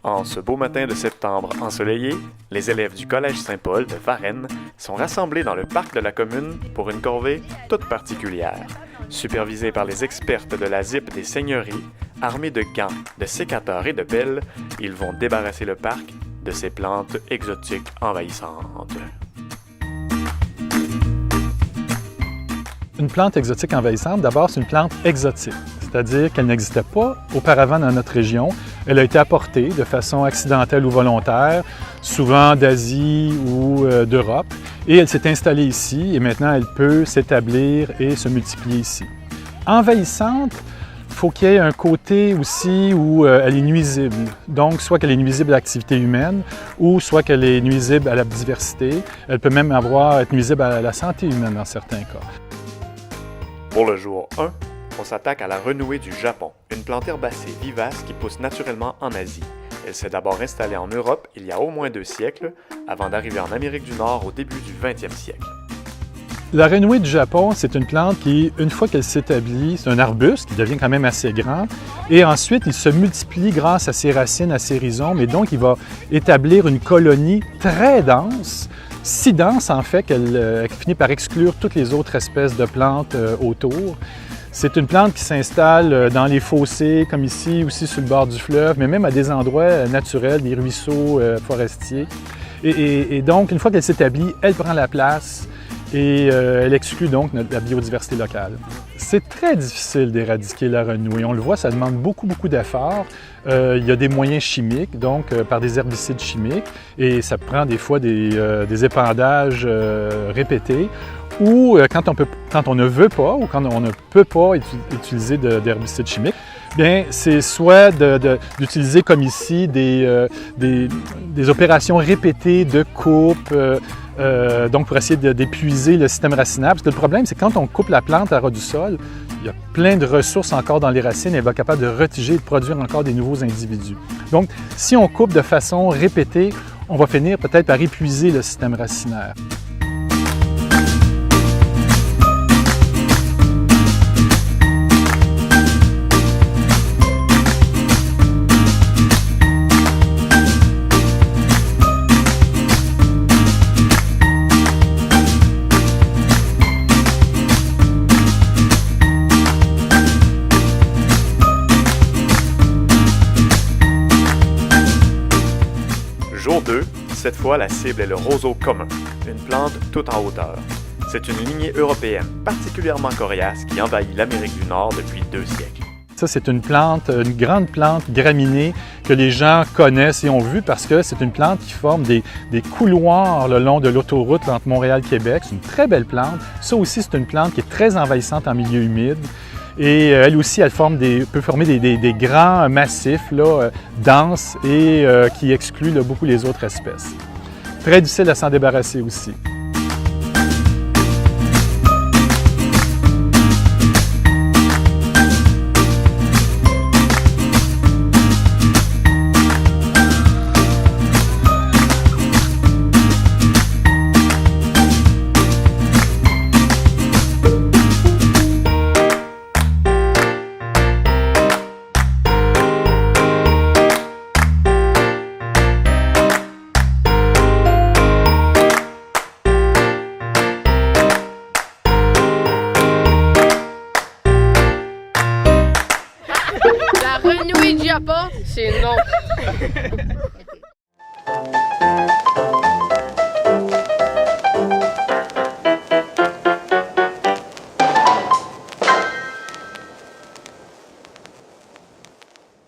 En ce beau matin de septembre ensoleillé, les élèves du Collège Saint-Paul de Varennes sont rassemblés dans le parc de la commune pour une corvée toute particulière. Supervisés par les expertes de la ZIP des Seigneuries, armés de gants, de sécateurs et de pelles, ils vont débarrasser le parc de ces plantes exotiques envahissantes. Une plante exotique envahissante, d'abord, c'est une plante exotique, c'est-à-dire qu'elle n'existait pas auparavant dans notre région. Elle a été apportée de façon accidentelle ou volontaire, souvent d'Asie ou d'Europe, et elle s'est installée ici et maintenant elle peut s'établir et se multiplier ici. Envahissante, il faut qu'il y ait un côté aussi où elle est nuisible. Donc, soit qu'elle est nuisible à l'activité humaine ou soit qu'elle est nuisible à la biodiversité. Elle peut même être nuisible à la santé humaine dans certains cas. Pour le jour 1, on s'attaque à la renouée du Japon, une plante herbacée vivace qui pousse naturellement en Asie. Elle s'est d'abord installée en Europe il y a au moins 2 siècles, avant d'arriver en Amérique du Nord au début du 20e siècle. La renouée du Japon, c'est une plante qui, une fois qu'elle s'établit, c'est un arbuste qui devient quand même assez grand, et ensuite il se multiplie grâce à ses racines, à ses rhizomes, et donc il va établir une colonie très dense, si dense en fait qu'elle finit par exclure toutes les autres espèces de plantes autour. C'est une plante qui s'installe dans les fossés, comme ici, aussi sur le bord du fleuve, mais même à des endroits naturels, des ruisseaux forestiers. Et donc, une fois qu'elle s'établit, elle prend la place et elle exclut donc la biodiversité locale. C'est très difficile d'éradiquer la renouée. On le voit, ça demande beaucoup d'efforts. Il y a des moyens chimiques, donc par des herbicides chimiques, et ça prend des fois des épandages répétés. Ou quand on ne veut pas ou quand on ne peut pas utiliser d'herbicides chimiques, bien, c'est soit d'utiliser comme ici des opérations répétées de coupe, donc pour essayer d'épuiser le système racinaire. Parce que le problème, c'est que quand on coupe la plante à ras du sol, il y a plein de ressources encore dans les racines et elle va être capable de retiger et de produire encore des nouveaux individus. Donc, si on coupe de façon répétée, on va finir peut-être par épuiser le système racinaire. Jour 2, cette fois la cible est le roseau commun, une plante toute en hauteur. C'est une lignée européenne particulièrement coriace qui envahit l'Amérique du Nord depuis 2 siècles. Ça, c'est une grande plante graminée que les gens connaissent et ont vu parce que c'est une plante qui forme des couloirs le long de l'autoroute entre Montréal et Québec. C'est une très belle plante. Ça aussi, c'est une plante qui est très envahissante en milieu humide. Et elle aussi, elle peut former des grands massifs là, denses et qui excluent là, beaucoup les autres espèces. Très difficile à s'en débarrasser aussi. La renouée du Japon, c'est non.